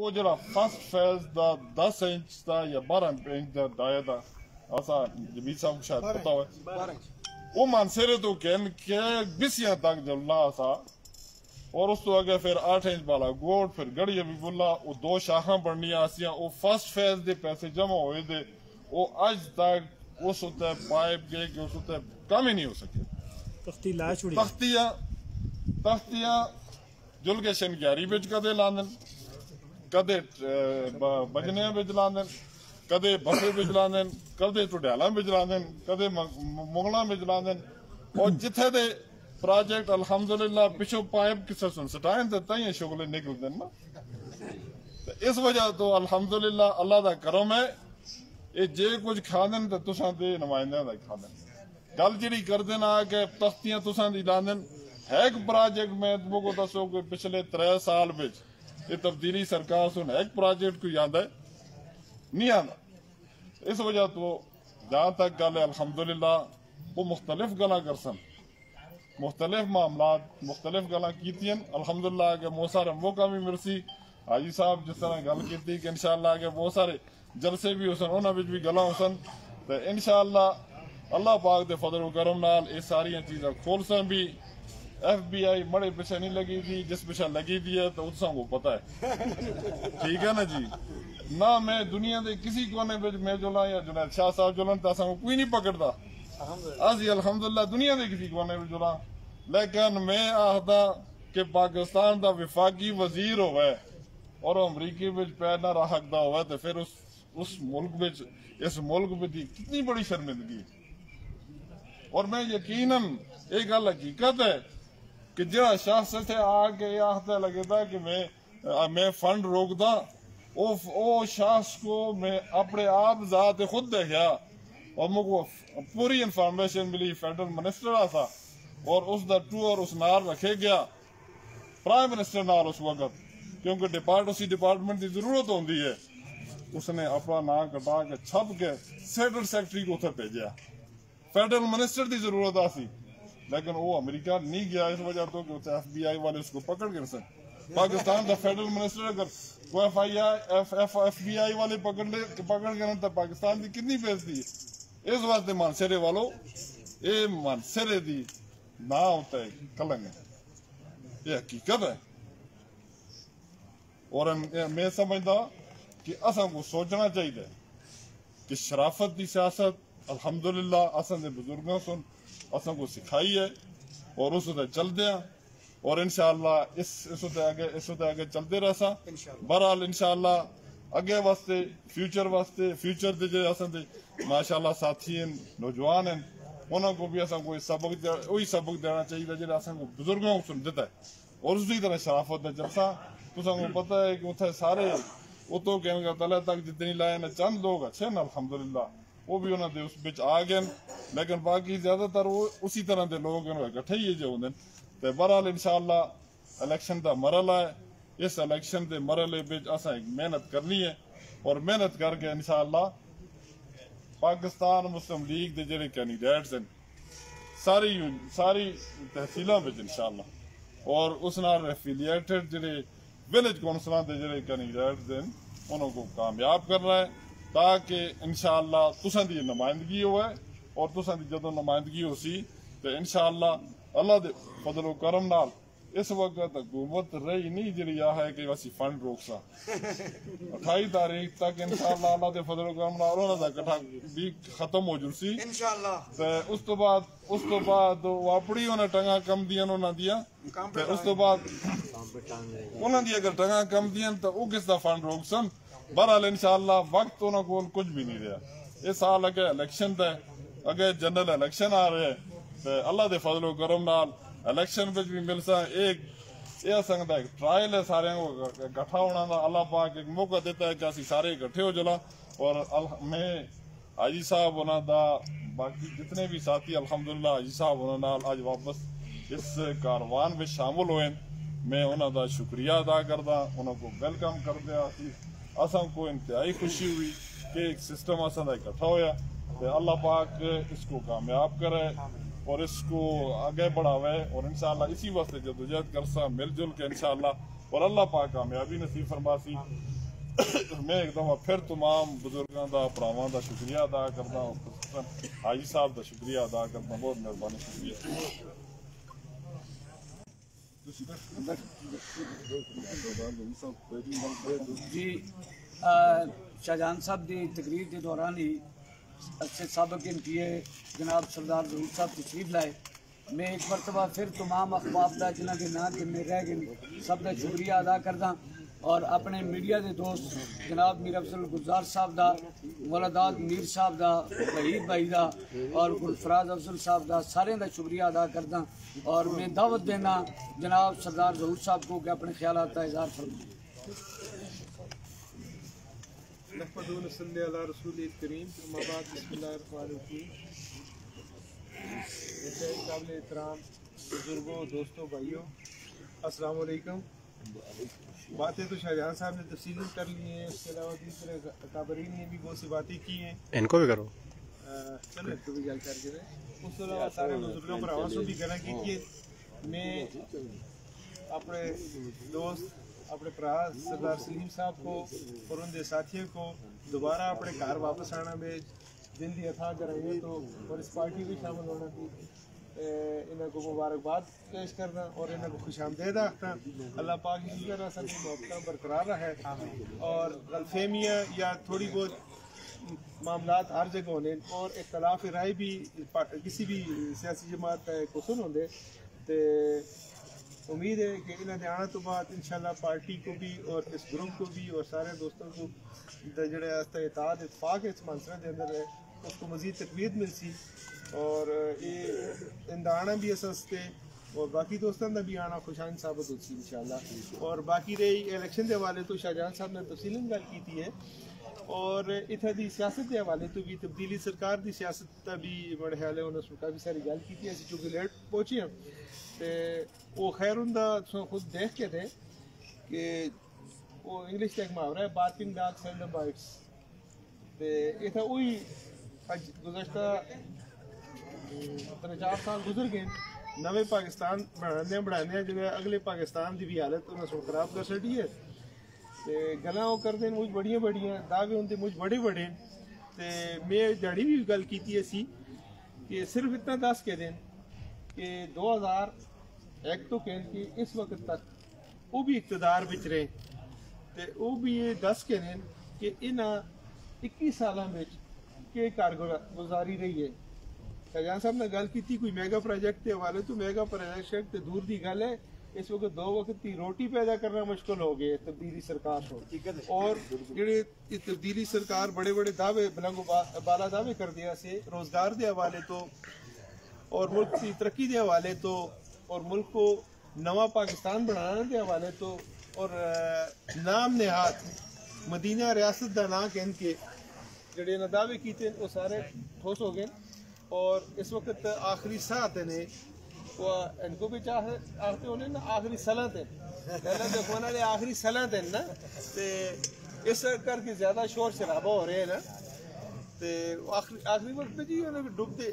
وہ جڑا first phase دا 10 inch دا یا 12 انچ دا ڈایا دا اسا جمیل صاحب کو شاید پتا ہوئے وہ مانسرے تو کہ بسیاں تک جلنا اسا اور اس تو اگے پھر 8 انچ والا گوڑ پھر گڑی ابھی بولا وہ 2 شاخاں بڑھنی آسیاں وہ فرسٹ فیز دے پیسے جمع ہوئے دے وہ آج تک اس ہوتا ہے پائپ گئے کہ اس ہوتا ہے کام ہی نہیں ہو سکے تختی لا چھوڑی تختیاں جل کے شنگیاری بچ کدے لاندن کدے بجنے بچ لاندن کدے بسے بچ لاندن کدے ٹوڈیالاں بچ لاندن کدے مغلاں بچ لاندن اور جتھے دے پروجیکٹ الحمدللہ پچھو پائپ کسے سن سٹائیں تے تائیں شغلیں نکل دن نا اس وجہ تو الحمدللہ اللہ دا کرم ہے یہ جے کچھ کھادن تے تساں دے نمائندے دا کھادن گل جڑی کر دینا کہ تختیاں تساں دی لاندن ایک پروجیکٹ میں تمہیں کو دسو کہ پچھلے 3 سال بچ یہ تبدیلی سرکار سن ایک پروجیکٹ کو یاد ہے نہیں آنا اس وجہ تو جہاں تک گل ہے الحمدللہ وہ مختلف گلاں کرسن مختلف معاملات مختلف گلاں کیتین الحمدللہ کہ بہت سارے موقع بھی مرسی حاجی صاحب جس طرح گل کی کہ انشاءاللہ کہ بہت سارے جلسے بھی ہو سن انہاں وچ بھی گلاں ہو سن تو انشاءاللہ اللہ پاک دے فضل و کرم نال یہ ساری چیزاں کھول سن بھی ایف بی آئی مڑے پیچھے نہیں لگی تھی جس پیچھے لگی تھی ہے تو اتساں کو پتہ ہے ٹھیک ہے نا جی نہ میں دنیا دے کسی کونے وچ میں جولاں یا جنید شاہ صاحب جولن تے اساں کو کوئی نہیں پکڑدا اسی الحمدللہ دنیا دے کسی کونے وچ جولاں لیکن میں آخدا کہ پاکستان دا وفاقی وزیر ہوئے اور امریکی وچ پیر نہ رکھدا ہوئے تے پھر اس ملک وچ اس ملک وچ کتنی بڑی شرمندگی اور میں یقیناً یہ گل حقیقت ہے کہ جڑا شخص اتنے آ کے یہ آخر لگے تھا کہ میں فنڈ روک دا او شخص کو میں اپنے آپ ذات خود دیکھا اور مجھ کو پوری انفارمیشن ملی فیڈرل منسٹر تھا اور اس دا ٹور اس نال رکھے گیا پرائم منسٹر نال اس وقت کیونکہ اسی ڈپارٹمنٹ کی ضرورت ہوندی ہے اس نے اپنا نام کٹا کے چھپ کے سیٹل سیکٹری کو اتنے بھیجا فیڈرل منسٹر کی ضرورت آسی لیکن وہ امریکہ نہیں گیا اس وجہ تو کہ ایف بی آئی والے اس کو پکڑ گئے سن پاکستان کا فیڈرل منسٹر اگر ایف بی آئی والے پکڑ گئے تو پاکستان کی کتنی بےعزتی ہے اس واسطے مانسرے والوں یہ مانسرے دی نہ ہوتا ہے کلنگ ہے یہ حقیقت ہے اور میں سمجھتا کہ اساں کو سوچنا چاہیے کہ شرافت دی سیاست الحمدللہ اساں دے بزرگاں سن اساں کو سکھائی ہے اور اس تے چلتے ہیں اور انشاءاللہ اس تے آگے چلتے رہسا بہرحال انشاءاللہ اگے واسطے فیوچر دے جے اساں دے ماشاءاللہ ساتھی ہیں نوجوان ہیں انہاں کو بھی اساں کو وہی سبق دینا چاہیے جڑا اساں کو بزرگاں سن دیتا ہے اور اسی طرح شرافت دا جلسہ تساں کو پتہ ہے کہ اتنے سارے اتو کہ تلے تک جتنی لائے نا چند لوگ اچھے نا الحمدللہ وہ بھی انہوں نے اس بچ آ گئے لیکن باقی زیادہ تر وہ اسی طرح دے لوگ اکٹھے ہی جو ہوندے تے بہرحال انشاءاللہ الیکشن دا مرحلہ ہے اس الیکشن دے مرحلے بچ اساں ایک محنت کرنی ہے اور محنت کر کے انشاءاللہ پاکستان مسلم لیگ دے جڑے کینڈیڈیٹس ہیں ساری تحصیلاں وچ انشاءاللہ اور اس نال ایفیلیٹڈ جڑے ولیج کونسلاں دے جڑے کینڈیڈیٹس ہیں انہوں کو کامیاب کرنا ہے تاکہ انشاءاللہ تساں دی نمائندگی ہوئے اور تساں دی جدوں نمائندگی ہو سی تو انشاءاللہ اللہ دے فضل و کرم نال اس وقت حکومت رہی نہیں جڑی ہے کہ اسی فنڈ روک سا 28 تاریخ تک انشاءاللہ اللہ دے فضل و کرم نال انہاں دا کٹھا بھی ختم ہو جل سی انشاءاللہ تے اس تو بعد وہ اپنی انہاں ٹنگاں کم دیاں انہاں دیاں تے اس تو بعد انہاں دی اگر ٹنگاں کم دیاں تو وہ کس دا فنڈ روک سن بہرحال انشاءاللہ وقت انہوں کو کچھ بھی نہیں رہا اس سال اگے الیکشن تے اگے جنرل الیکشن آ رہے تے اللہ دے فضل و کرم نال الیکشن وچ بھی ملسا ایک یہ سنگ دا ایک ٹرائل ہے سارے کو اکٹھا ہونا دا اللہ پاک ایک موقع دیتا ہے کہ اسی سارے اکٹھے ہو جلا اور میں حاجی صاحب ہونا دا باقی جتنے بھی ساتھی الحمدللہ حاجی صاحب ہونا نال آج واپس اس کاروان میں شامل ہوئے میں انہوں دا شکریہ ادا کردا انہوں کو ویلکم کر دیا اساں کو انتہائی خوشی ہوئی کہ ایک سسٹم اساں دا اکٹھا ہویا تے اللہ پاک اس کو کامیاب کرے اور اس کو آگے بڑھاوے اور انشاءاللہ اسی واسطے جدوجہد کرسا مل جل کے انشاءاللہ اور اللہ پاک کامیابی نصیب فرماسی. میں ایک دفعہ پھر تمام بزرگاں دا پراواں دا شکریہ ادا کردا ہوں. حاجی صاحب دا شکریہ ادا کردا ہوں. بہت مہربانی, شکریہ. جی شاہجہان صاحب دی تقریر کے دوران ہی اچھے سابق پی اے جناب سردار ظہور صاحب تشریف لائے. میں ایک مرتبہ پھر تمام اخباب دا جنہ کے نام جن رہ گئے سب کا شکریہ ادا کردا اور اپنے میڈیا دے دوست جناب میر افضل گلزار صاحب دا, ولادات میر صاحب دا, وحید بھائی دا اور گلفراز افضل صاحب دا سارے دا شکریہ ادا کردا اور میں دعوت دینا جناب سردار ظہور صاحب کو کہ اپنے خیالات کا اظہار فرمائیں. نحمدہ و نصلی علی رسول کریم. اما بعد, بسم اللہ الرحمن الرحیم. قابل احترام بزرگوں, دوستوں, بھائیوں, السلام علیکم. باتیں تو شاہجہاں صاحب نے تفصیل کر لی ہیں, اس کے علاوہ دوسرے اکابرین نے بھی بہت سی باتیں کی ہیں. ان کو بھی کرو, چلو ان کو بھی گل کر کے اس کے علاوہ سارے بزرگوں پر آواز بھی کرنا کی. میں اپنے دوست اپنے برا سردار سلیم صاحب کو اور ان کے ساتھیوں کو دوبارہ اپنے گھر واپس آنا میں دن دی اتھا کرائیے تو اور اس پارٹی بھی شامل ہونا تھی. انہوں کو مبارکباد پیش کرنا اور انہوں کو خوش آمدید آخنا. اللہ پاک اسی طرح سب کی محبتیں برقرار رہے اور غلط یا تھوڑی بہت معاملات ہر جگہ ہونے اور اختلاف رائے بھی کسی بھی سیاسی جماعت کا قصور ہوندے. تو امید ہے کہ انہوں نے آنے تو بعد انشاءاللہ پارٹی کو بھی اور اس گروپ کو بھی اور سارے دوستوں کو جڑے اتحاد اتفاق اس منصرے کے اندر ہے اس کو مزید تقویت مل سی اور یہ ان آنا بھی اسستے اور باقی دوستوں کا بھی آنا خوشائن ثابت ہوتی انشاءاللہ. اور باقی رہی الیکشن کے حوالے تو شاہجہان صاحب نے تفصیل گل کی ہے اور اتنا دی سیاست کے حوالے تو بھی تبدیلی سرکار دی سیاست کا بھی بڑے خیال ہے انہوں نے کافی ساری گل کی. اسی چونکہ لیٹ پہنچے ہیں تو وہ خیر ہوں خود دیکھ کے تھے کہ وہ انگلش تک محاورہ ہے بارکنگ ڈاگ سیلڈم بائٹس. تو یہ تھا وہی گزشتہ 3-4 سال گزر گئے نوے پاکستان بڑھانے جو ہے اگلے پاکستان کی بھی حالت انہیں سو خراب کر سٹی ہے. تو گلاں وہ کرتے ہیں مجھ بڑیاں دعوے ہوتے مجھ بڑے تو میں جڑی بھی گل کی سی کہ صرف اتنا دس کے دیں کہ 2001 تو کہیں کہ اس وقت تک وہ بھی اقتدار بچ رہے تو وہ بھی یہ دس کے دیں کہ انہاں 21 سالوں میں کہ کارگزاری رہی ہے. شاہجہاں صاحب نے گل کی کوئی میگا پروجیکٹ کے حوالے تو میگا پروجیکٹ دور دی گل ہے. اس وقت 2 وقت کی روٹی پیدا کرنا مشکل ہو گئے تبدیلی سرکار ہو اور جڑے تبدیلی سرکار بڑے دعوے بلند بالا دعوے کر دیا سے روزگار دے حوالے تو اور ملک کی ترقی دے حوالے تو اور ملک کو نواں پاکستان بنانے دے حوالے تو اور نام نہاد مدینہ ریاست دا نام کہن کے جڑے نہ دعوے کیتے وہ سارے ٹھوس ہو گئے اور اس وقت آخری ساعت نے وہ ان کو بھی آختے ہونے نا آخری صلاح تھے پہلے دیکھو نا آخری صلاح تھے نا تو اس کر کے زیادہ شور شرابہ ہو رہے ہیں نا تو آخری وقت پہ جی انہیں ڈوبتے.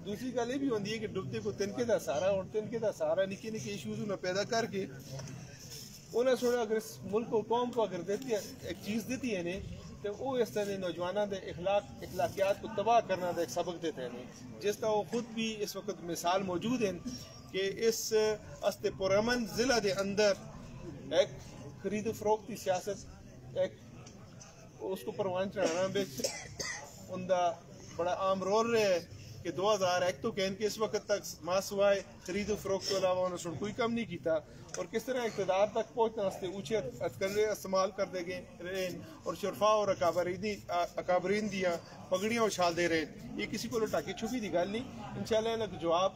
دوسری گل یہ بھی ہوتی ہے کہ ڈبتے کو تنکے کا سہارا اور تنکے کا سہارا نکے ایشوز انہیں پیدا کر کے انہیں سوچا اگر اس ملک کو قوم کو اگر دیتی ہے ایک چیز دیتی ہے نہیں تو وہ اس طرح نوجوانوں کے اخلاقیات کو تباہ کرنا ایک سبق دیتے ہیں جس طرح وہ خود بھی اس وقت مثال موجود ہیں کہ اس است پرامن ضلع کے اندر ایک خرید و فروخت کی سیاست ایک اس کو پروان چڑھانا بھی ان کا بڑا عام رول رہے ہے کہ 2001 تو کہیں کہ اس وقت تک ماں سوائے خرید و فروخت کے علاوہ انہوں نے کوئی کم نہیں کیتا اور کس طرح اقتدار تک پہنچنا واسطے اونچے ہتھکرے استعمال کر دے گئے رہے اور شرفا اور اکابرین دیا پگڑیاں اچھال دے رہے. یہ کسی کو ٹاکی چھپی دی گل نہیں. انشاءاللہ انہوں کو جواب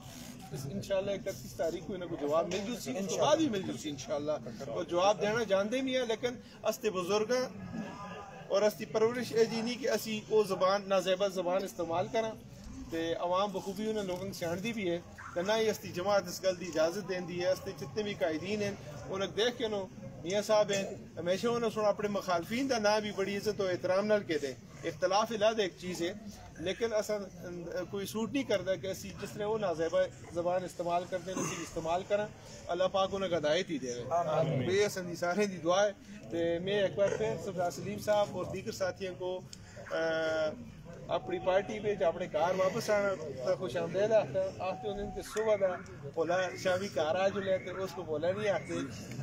انشاءاللہ 31 تاریخ کو انہوں کو جواب مل جلسی اس کے بعد بھی مل جلسی انشاءاللہ اور جواب دینا جانتے بھی ہیں لیکن استے بزرگاں اور استی پرورش اے جی نہیں کہ اسی وہ زبان نازیبہ زبان استعمال کریں تو عوام بخوبی انہیں لوگوں سے آندی بھی ہے تو نہ ہی استی جماعت اس گل دی اجازت دین دی ہے. استے جتنے بھی قائدین ہیں انہیں دیکھ کے میاں صاحب ہیں ہمیشہ انہوں نے اپنے مخالفین دا نام بھی بڑی عزت و احترام نال کہتے اختلاف علیحدہ ایک چیز ہے لیکن اصل کوئی سوٹ نہیں کرتا کہ اسی جس طرح وہ نازیبہ زبان استعمال کرتے ہیں اسی استعمال کریں اللہ پاک انہیں ہدایت ہی دے رہے یہ اصل سارے دی دعا ہے تو میں ایک بار پھر سردار سلیم صاحب اور دیگر ساتھیوں کو اپنی پارٹی پہ اپنے کار واپس آنا خوش آمدید آتے ہیں کہ صبح دا بولا شامی کار آ جو لیتے اس کو بولا نہیں آتے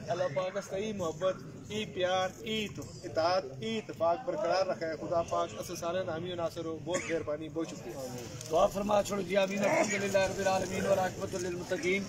اللہ پاک اس ای محبت ای پیار ای اطاعت ای اتفاق برقرار رکھا ہے خدا پاک اصل سارے نامی و ناصر ہو بہت مہربانی بہت شکریہ دعا فرما چھوڑ جی آمین الحمدللہ رب العالمین والعاقبۃ للمتقین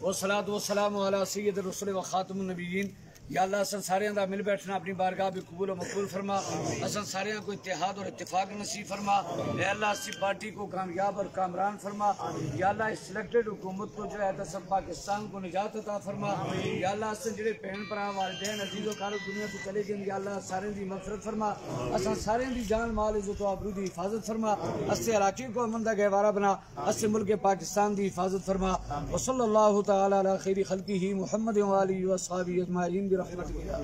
والصلاۃ والسلام علی سید الرسل و خاتم النبیین یا اللہ اسن سارے دا مل بیٹھنا اپنی بارگاہ بھی قبول و مقبول فرما اسن سارے کو اتحاد اور اتفاق نصیب فرما اے اللہ اسی پارٹی کو کامیاب اور کامران فرما یا اللہ اس سلیکٹڈ حکومت کو جو ہے سب پاکستان کو نجات عطا فرما یا اللہ اسن جڑے بہن بھرا والدین عزیز و کارو دنیا تو چلے گئے یا اللہ سارے دی مغفرت فرما اسن سارے دی جان مال عزت و آبرو دی حفاظت فرما اسے علاقے کو امن دا گہوارہ بنا اسے ملک پاکستان دی حفاظت فرما وصلی اللہ تعالی علی خیر خلقہ محمد و آلہ و اصحابہ اجمعین برحمتک یا